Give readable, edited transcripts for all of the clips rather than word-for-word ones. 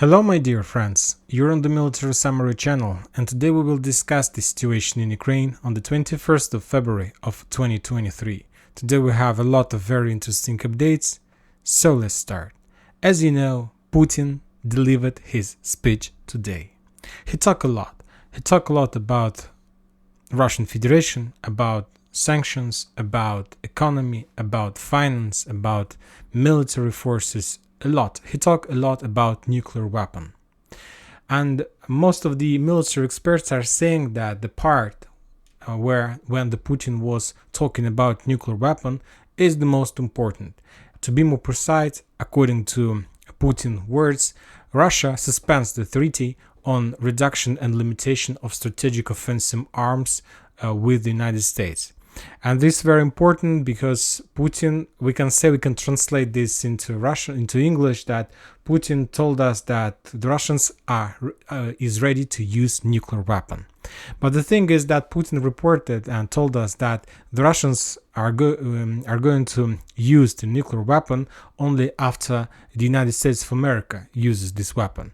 Hello my dear friends, you're on the Military Summary channel, and today we will discuss the situation in Ukraine on the 21st of February of 2023. Today we have a lot of very interesting updates, so let's start. As you know, Putin delivered his speech today. He talked a lot. He talked a lot about Russian Federation, about sanctions, about economy, about finance, about military forces, a lot. He talked a lot about nuclear weapon. And most of the military experts are saying that the part where when the Putin was talking about nuclear weapon is the most important. To be more precise, according to Putin's words, Russia suspends the treaty on reduction and limitation of strategic offensive arms with the United States. And this is very important because Putin, we can translate this into Russian, into English, that Putin told us that the Russians is ready to use nuclear weapon. But the thing is that Putin reported and told us that the Russians are going to use the nuclear weapon only after the United States of America uses this weapon.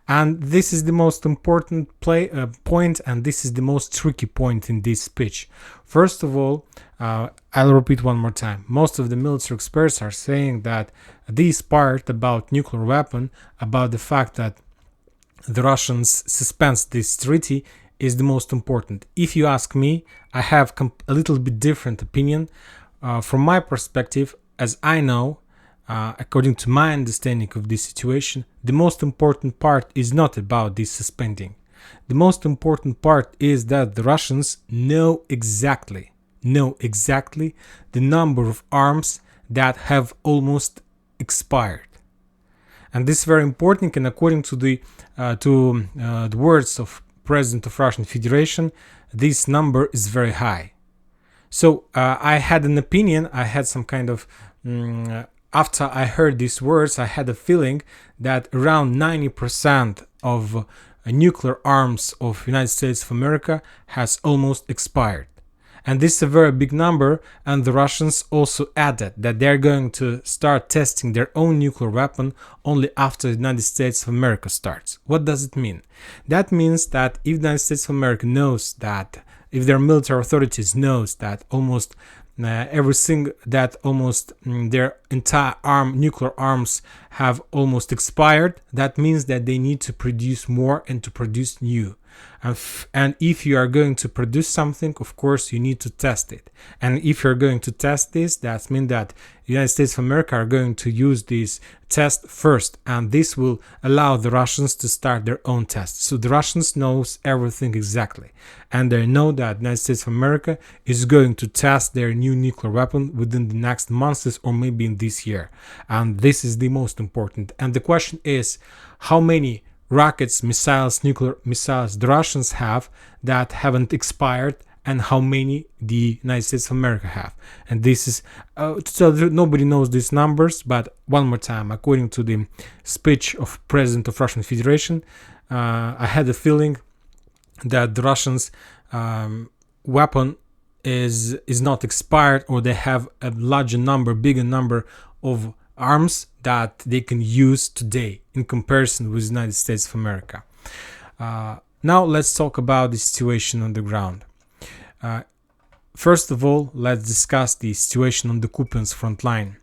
And this is the most important point, and this is the most tricky point in this speech. First of all, I'll repeat one more time. Most of the military experts are saying that this part about nuclear weapon, about the fact that the Russians suspend this treaty, is the most important. If you ask me, I have a little bit different opinion. From my perspective, as I know, according to my understanding of this situation, the most important part is not about this suspending. The most important part is that the Russians know exactly the number of arms that have almost expired. And this is very important, and according to the words of President of Russian Federation, this number is very high. So I had an opinion, I had some kind of, after I heard these words, I had a feeling that around 90% of nuclear arms of United States of America has almost expired. And this is a very big number, and the Russians also added that they're going to start testing their own nuclear weapon only after the United States of America starts. What does it mean? That means that if the United States of America knows that, if their military authorities knows that almost their entire nuclear arms have almost expired, that means that they need to produce more and to produce new. And if you are going to produce something, of course, you need to test it. And if you're going to test this, that means that the United States of America are going to use this test first. And this will allow the Russians to start their own tests. So the Russians knows everything exactly. And they know that the United States of America is going to test their new nuclear weapon within the next months or maybe in this year. And this is the most important. And the question is, how many rockets, missiles, nuclear missiles the Russians have that haven't expired, and how many the United States of America have. And this is so nobody knows these numbers, but one more time, according to the speech of President of Russian Federation, I had a feeling that the Russians weapon is not expired, or they have a bigger number of arms that they can use today in comparison with the United States of America. Now let's talk about the situation on the ground. First of all, let's discuss the situation on the Kupiansk front line.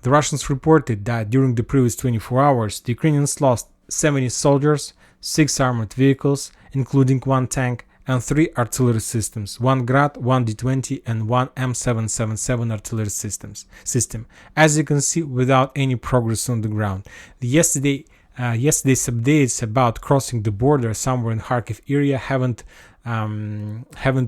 The Russians reported that during the previous 24 hours, the Ukrainians lost 70 soldiers, 6 armored vehicles, including 1 tank, and 3 artillery systems, 1 Grad, 1 D-20 and 1 M777 artillery system. As you can see, without any progress on the ground. Yesterday's updates about crossing the border somewhere in Kharkiv area haven't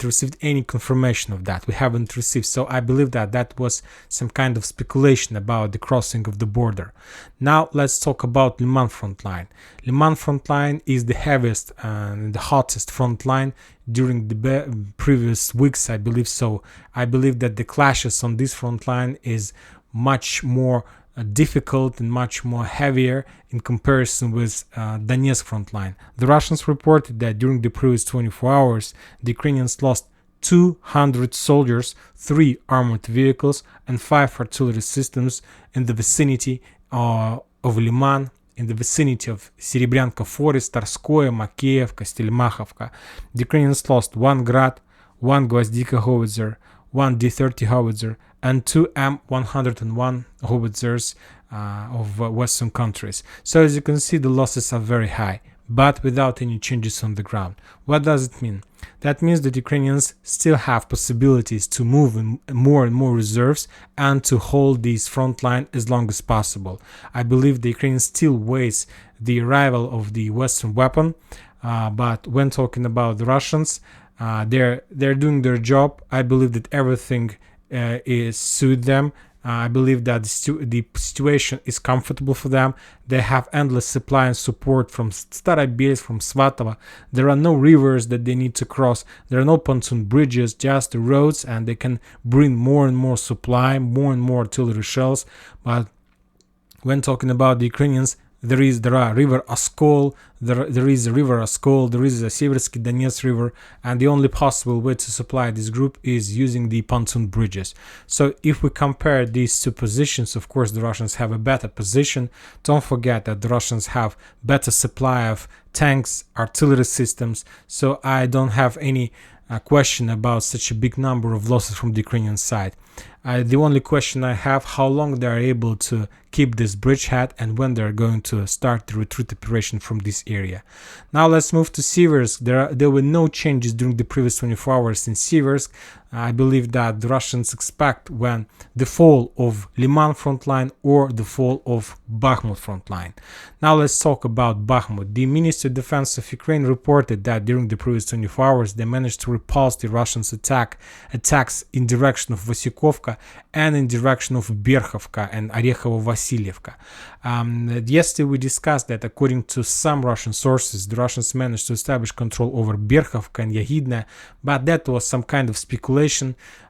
received any confirmation of that. We haven't received, so I believe that was some kind of speculation about the crossing of the border. Now let's talk about Liman front line. Liman front line is the heaviest and the hottest front line during the previous weeks, I believe. So I believe that the clashes on this front line is much more difficult and much more heavier in comparison with Donetsk front line. The Russians reported that during the previous 24 hours, the Ukrainians lost 200 soldiers, 3 armored vehicles, and 5 artillery systems in the vicinity of Liman in the vicinity of Serebryanka Forest, Tarskoye, Makeyevka, Stelmakhovka. The Ukrainians lost 1 Grad, 1 Gvozdika howitzer, 1 D-30 howitzer, and 2 M101 howitzers of Western countries. So as you can see, the losses are very high, but without any changes on the ground. What does it mean? That means that Ukrainians still have possibilities to move in more and more reserves and to hold this front line as long as possible. I believe the Ukrainians still waits the arrival of the Western weapon, but when talking about the Russians, they're doing their job. I believe that everything is suit them. I believe that the situation is comfortable for them. They have endless supply and support from Starobelsk, from Svatova. There are no rivers that they need to cross. There are no pontoon bridges, just the roads, and they can bring more and more supply, more and more artillery shells. But when talking about the Ukrainians, there are river Oskol, there is a river Oskol, there is a Seversky Donetsk river, and the only possible way to supply this group is using the pontoon bridges. So if we compare these two positions, of course the Russians have a better position. Don't forget that the Russians have better supply of tanks, artillery systems, so I don't have any question about such a big number of losses from the Ukrainian side. The only question I have, how long they are able to keep this bridgehead and when they're going to start the retreat operation from this area. Now let's move to Seversk. There were no changes during the previous 24 hours in Seversk. I believe that the Russians expect when the fall of Liman front line or the fall of Bakhmut front line. Now let's talk about Bakhmut. The Ministry of Defense of Ukraine reported that during the previous 24 hours they managed to repulse the Russians' attacks in direction of Vasyukovka and in direction of Berkhovka and Orekhovo-Vasilyevka. Yesterday we discussed that according to some Russian sources, the Russians managed to establish control over Berkhovka and Yagidne, but that was some kind of speculation.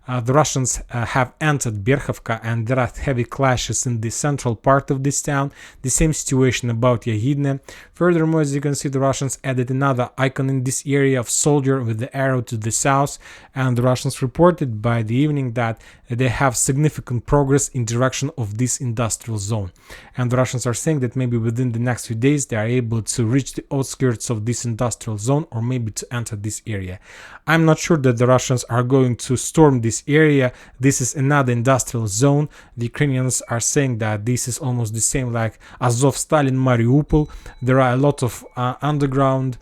The Russians have entered Berkhovka and there are heavy clashes in the central part of this town. The same situation about Yagidne. Furthermore, as you can see, the Russians added another icon in this area of soldier with the arrow to the south, and the Russians reported by the evening that they have significant progress in direction of this industrial zone. And the Russians are saying that maybe within the next few days they are able to reach the outskirts of this industrial zone or maybe to enter this area. I'm not sure that the Russians are going to storm this area. This is another industrial zone. The Ukrainians are saying that this is almost the same like Azovstal in Mariupol. There are a lot of underground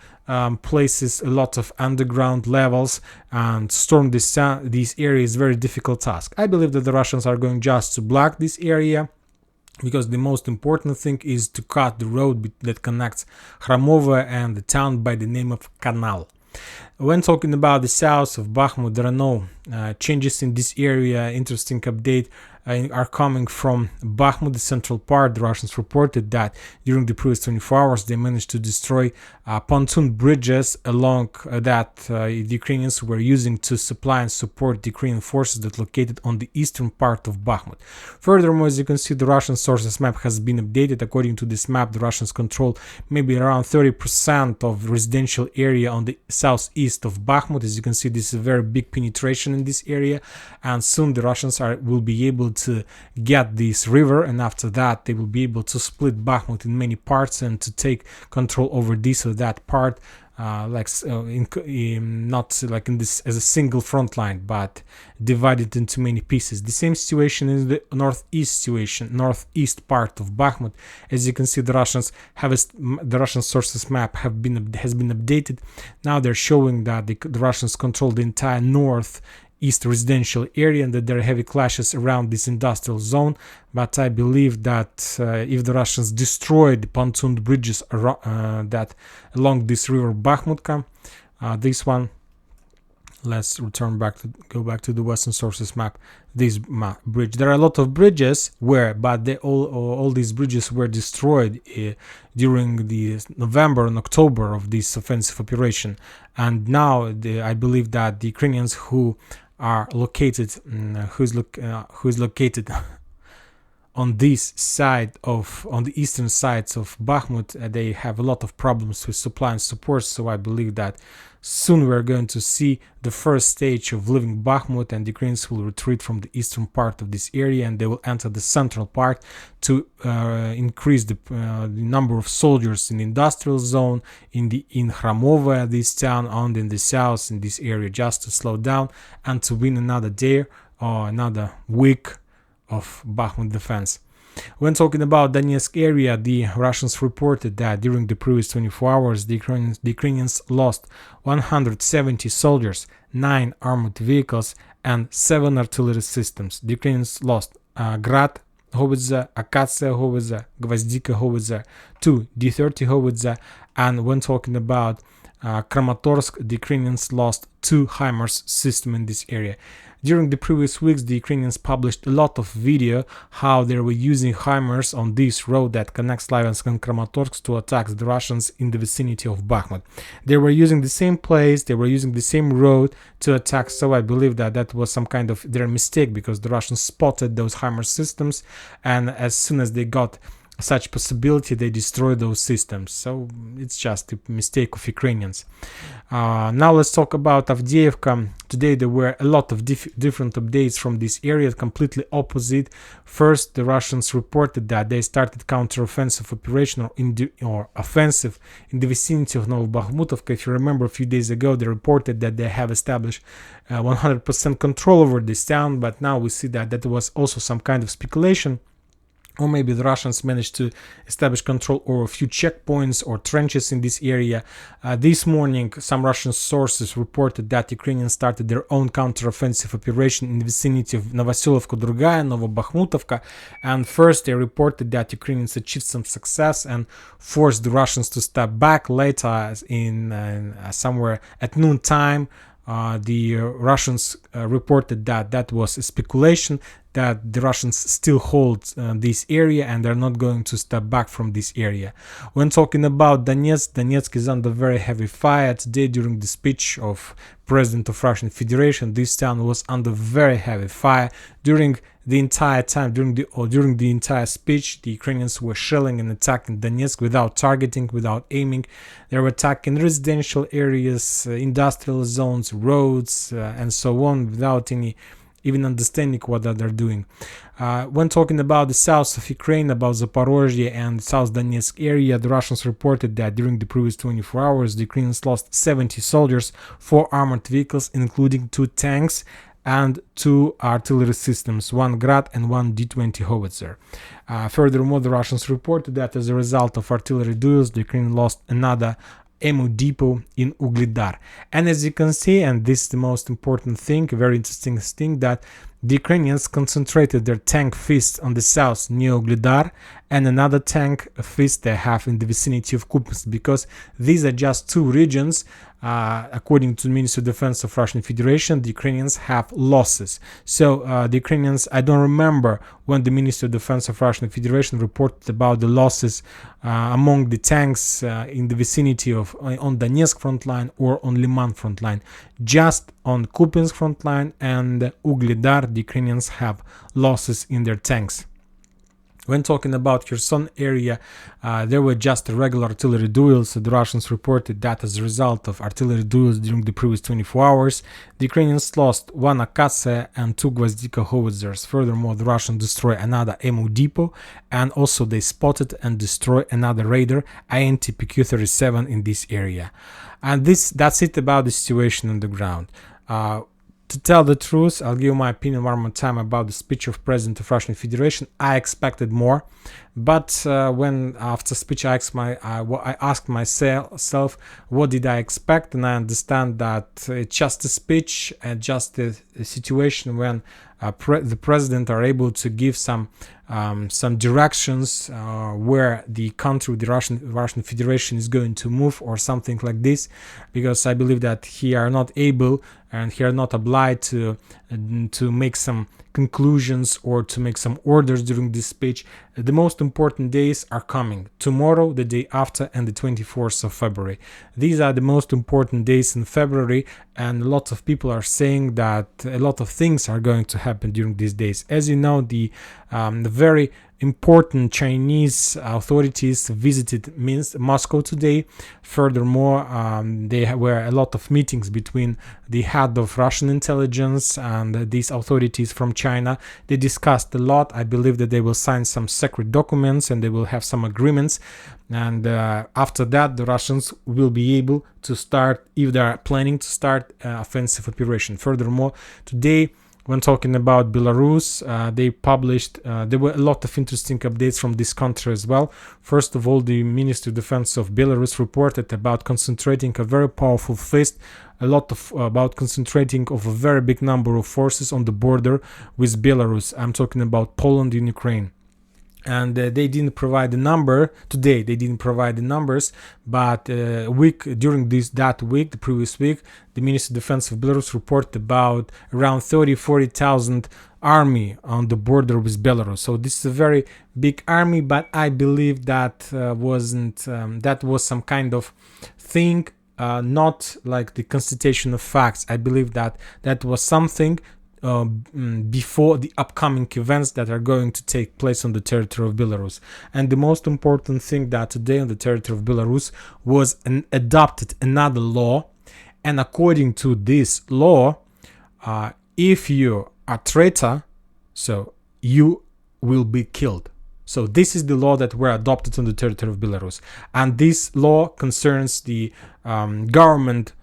places, a lot of underground levels, and storm this area is a very difficult task. I believe that the Russians are going just to block this area, because the most important thing is to cut the road that connects Khramova and the town by the name of Canal. When talking about the south of Bakhmut, there are no changes in this area. Interesting update are coming from Bakhmut, the central part. The Russians reported that during the previous 24 hours they managed to destroy pontoon bridges along that the Ukrainians were using to supply and support the Ukrainian forces that located on the eastern part of Bakhmut. Furthermore, as you can see, the Russian sources map has been updated. According to this map, the Russians control maybe around 30% of residential area on the southeast of Bakhmut. As you can see, this is a very big penetration in this area, and soon the Russians will be able to get this river, and after that they will be able to split Bakhmut in many parts and to take control over this or that part, not like in this as a single front line, but divided into many pieces. The same situation in the northeast part of Bakhmut. As you can see, the Russian sources map has been updated. Now they're showing that the Russians control the entire northeast residential area and that there are heavy clashes around this industrial zone. But I believe that if the Russians destroy the pontoon bridges that along this river Bakhmutka, this one, let's go back to the Western sources map. This bridge, there are a lot of bridges but all these bridges were destroyed during the November and October of this offensive operation, and now I believe that the Ukrainians who is located on this side on the eastern sides of Bakhmut, they have a lot of problems with supply and support. So I believe that soon we're going to see the first stage of leaving Bakhmut, and the Ukrainians will retreat from the eastern part of this area, and they will enter the central part to increase the number of soldiers in the industrial zone, in Khramova, this town, and in the south in this area, just to slow down and to win another day or another week of Bakhmut defense. When talking about Donetsk area, the Russians reported that during the previous 24 hours, the Ukrainians lost 170 soldiers, 9 armored vehicles, and 7 artillery systems. The Ukrainians lost Grad howitzer, Akatsiya howitzer, Gvozdika howitzer, 2 D-30 howitzer, and when talking about Kramatorsk, the Ukrainians lost 2 HIMARS system in this area. During the previous weeks, the Ukrainians published a lot of video how they were using HIMARS on this road that connects Slaviansk and Kramatorsk to attack the Russians in the vicinity of Bakhmut. They were using the same place, they were using the same road to attack, so I believe that that was some kind of their mistake, because the Russians spotted those HIMARS systems, and as soon as they got such possibility, they destroy those systems. So it's just a mistake of Ukrainians. Now let's talk about Avdiivka. Today there were a lot of different updates from this area, completely opposite. First, the Russians reported that they started counter-offensive operation or offensive in the vicinity of Novobakhmutovka. If you remember, a few days ago they reported that they have established 100% control over this town, but now we see that that was also some kind of speculation. Or maybe the Russians managed to establish control over a few checkpoints or trenches in this area. This morning, some Russian sources reported that Ukrainians started their own counter-offensive operation in the vicinity of Novoselovka-Drugaya, Novobakhmutovka. And first, they reported that Ukrainians achieved some success and forced the Russians to step back. Later, in somewhere at noon time, the Russians reported that that was a speculation, that the Russians still hold this area and they're not going to step back from this area. When talking about Donetsk, Donetsk is under very heavy fire. Today, during the speech of President of Russian Federation, this town was under very heavy fire. During the entire time, during the entire speech, the Ukrainians were shelling and attacking Donetsk without targeting, without aiming. They were attacking residential areas, industrial zones, roads, and so on, without any even understanding what they're doing. When talking about the south of Ukraine, about Zaporozhye and South Donetsk area, the Russians reported that during the previous 24 hours, the Ukrainians lost 70 soldiers, 4 armored vehicles, including 2 tanks, and 2 artillery systems, 1 Grad and 1 D-20 howitzer. Furthermore, the Russians reported that as a result of artillery duels, the Ukraine lost another ammo depot in Uglidar. And as you can see, and this is the most important thing, a very interesting thing, that the Ukrainians concentrated their tank fist on the south near Uglidar, and another tank fist they have in the vicinity of Kupiansk, because these are just 2 regions. According to the Ministry of Defense of Russian Federation, the Ukrainians have losses. So the Ukrainians, I don't remember when the Ministry of Defense of Russian Federation reported about the losses among the tanks in the vicinity of on Donetsk front line or on Liman front line. Just on Kupiansk front line and Uglidar, the Ukrainians have losses in their tanks. When talking about Kherson area, there were just regular artillery duels. The Russians reported that as a result of artillery duels during the previous 24 hours, the Ukrainians lost 1 Akatsiya and 2 Gvozdika howitzers. Furthermore, the Russians destroyed another ammo depot, and also they spotted and destroyed another Raider INT PQ-37 in this area. And that's it about the situation on the ground. To tell the truth, I'll give you my opinion one more time about the speech of President of Russian Federation. I expected more, but when after speech I asked myself what did I expect, and I understand that it's just a speech and just a situation when the president are able to give some directions where the country, the Russian Federation, is going to move or something like this, because I believe that he are not able and he are not obliged to make some conclusions or to make some orders during this speech. The most important days are coming: tomorrow, the day after, and the 24th of February. These are the most important days in February, and a lot of people are saying that a lot of things are going to happen during these days. As you know, the very important Chinese authorities visited Moscow today. Furthermore, there were a lot of meetings between the head of Russian intelligence and these authorities from China. They discussed a lot. I believe that they will sign some secret documents and they will have some agreements. And after that, the Russians will be able to start, if they are planning to start, offensive operation. Furthermore, today, when talking about Belarus, they published, there were a lot of interesting updates from this country as well. First of all, the Ministry of Defense of Belarus reported about concentrating a very powerful fist, about concentrating of a very big number of forces on the border with Belarus. I'm talking about Poland and Ukraine. And they didn't provide the number today. They didn't provide the numbers, but during the previous week, the Ministry of Defense of Belarus reported about around 40,000 army on the border with Belarus. So this is a very big army, but I believe that that was some kind of thing, not like the constatation of facts. I believe that was something before the upcoming events that are going to take place on the territory of Belarus. And the most important thing that today on the territory of Belarus was adopted another law, and according to this law, if you are traitor, so you will be killed. So this is the law that were adopted on the territory of Belarus, and this law concerns the government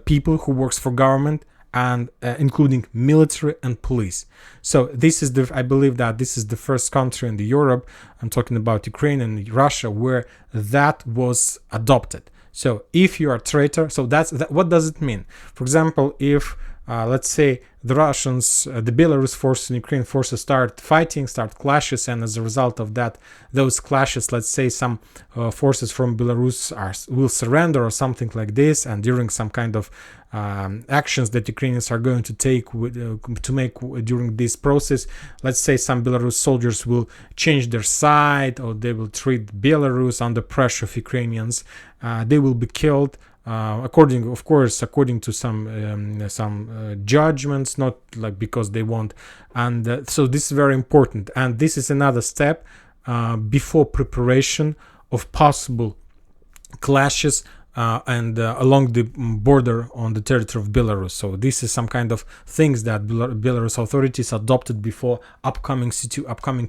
people who works for government, and including military and police. So this is I believe that this is the first country in the Europe, I'm talking about Ukraine and Russia, where that was adopted. So if you are a traitor, so what does it mean? For example, if let's say the Russians, the Belarus forces and Ukraine forces start clashes, and as a result of that, those clashes, let's say some forces from Belarus will surrender or something like this, and during some kind of actions that Ukrainians are going to take during this process, let's say some Belarus soldiers will change their side, or they will treat Belarus under pressure of Ukrainians, they will be killed. According to some judgments, not like because they want, and so this is very important, and this is another step before preparation of possible clashes and along the border on the territory of Belarus. So this is some kind of things that Belarus authorities adopted before upcoming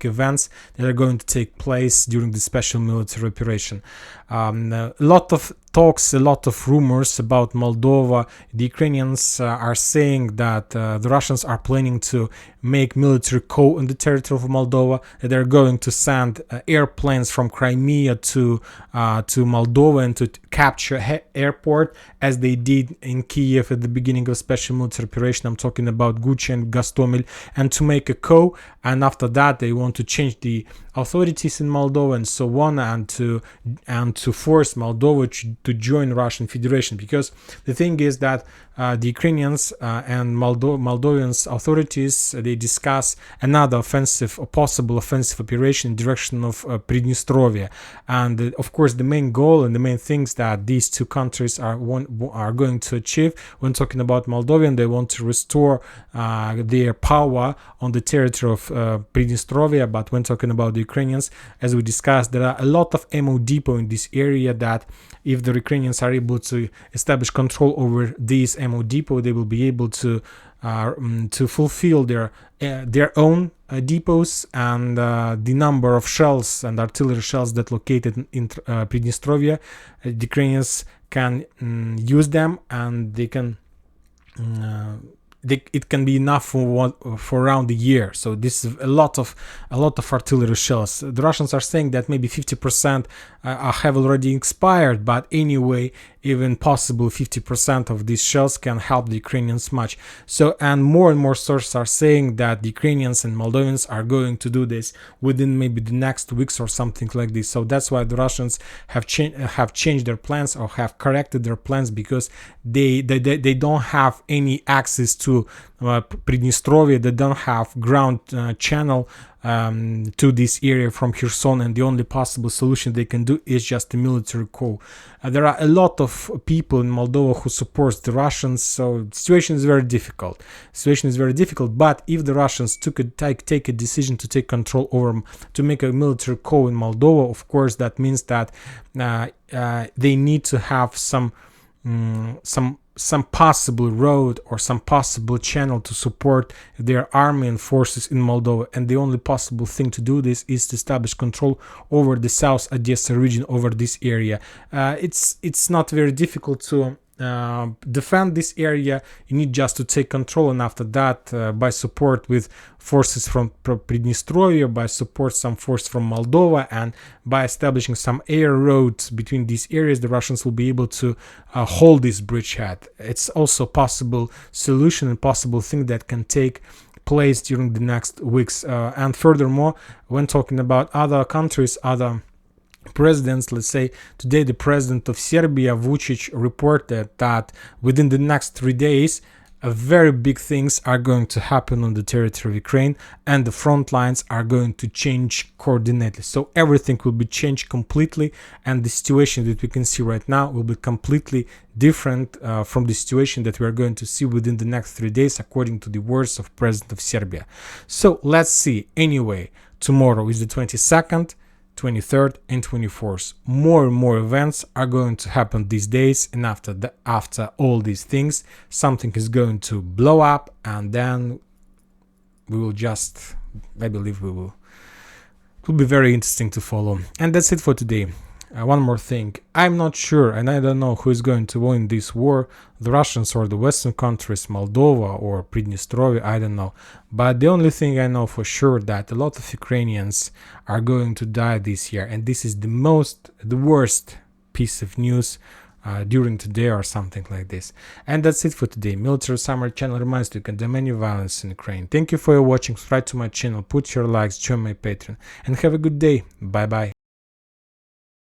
events that are going to take place during the special military operation. A lot of talks, a lot of rumors about Moldova. The Ukrainians are saying that the Russians are planning to make military coup in the territory of Moldova, that they're going to send airplanes from Crimea to Moldova and to capture airport, as they did in Kiev at the beginning of special military operation. I'm talking about Gucci and Gostomel, and to make a coup, and after that they want to change the authorities in Moldova and so on, and to force Moldova to join Russian Federation, because the thing is that the Ukrainians and Moldovan authorities, they discuss another possible offensive operation in direction of Prидnestrovia, and of course the main goal and the main things that these two countries are going to achieve. When talking about Moldovan, they want to restore their power on the territory of Pridnestrovia, but when talking about the Ukrainians, as we discussed, there are a lot of ammo depot in this area that if the Ukrainians are able to establish control over these ammo depot, they will be able to fulfill their own depots, and the number of shells and artillery shells that located in Pridnestrovia, the Ukrainians can use them, and they can it can be enough for around a year. So this is a lot of artillery shells. The Russians are saying that maybe 50% have already expired, but anyway, even possible 50% of these shells can help the Ukrainians much. So, and more sources are saying that the Ukrainians and Moldovans are going to do this within maybe the next weeks or something like this. So that's why the Russians have changed their plans, or have corrected their plans, because they don't have any access to Pridnestrovia. They don't have ground channel to this area from Kherson, and the only possible solution they can do is just a military coup. There are a lot of people in Moldova who supports the Russians, so the situation is very difficult. But if the Russians take a decision to take control over, to make a military coup in Moldova, of course that means that they need to have some possible road or some possible channel to support their army and forces in Moldova, and the only possible thing to do this is to establish control over the South Odessa region, over this area. It's not very difficult to defend this area. You need just to take control, and after that, by support with forces from Pridnestrovia, by support some force from Moldova, and by establishing some air roads between these areas, the Russians will be able to hold this bridgehead. It's also a possible solution and possible thing that can take place during the next weeks. And furthermore, when talking about other countries, other presidents, let's say today the president of Serbia, Vučić, reported that within the next 3 days very big things are going to happen on the territory of Ukraine, and the front lines are going to change coordinately. So everything will be changed completely, and the situation that we can see right now will be completely different from the situation that we are going to see within the next 3 days, according to the words of president of Serbia. So let's see. Anyway, tomorrow is the 22nd, 23rd and 24th. More and more events are going to happen these days, and after all these things, something is going to blow up, and then we will just, I believe it will be very interesting to follow. And that's it for today. One more thing, I'm not sure, and I don't know who is going to win this war, the Russians or the Western countries, Moldova or Pridnestrovia, I don't know. But the only thing I know for sure that a lot of Ukrainians are going to die this year, and this is the worst piece of news during today or something like this. And that's it for today. Military Summary channel reminds you, you can condemn any violence in Ukraine. Thank you for your watching. Subscribe to my channel, put your likes, join my Patreon, and have a good day. Bye bye.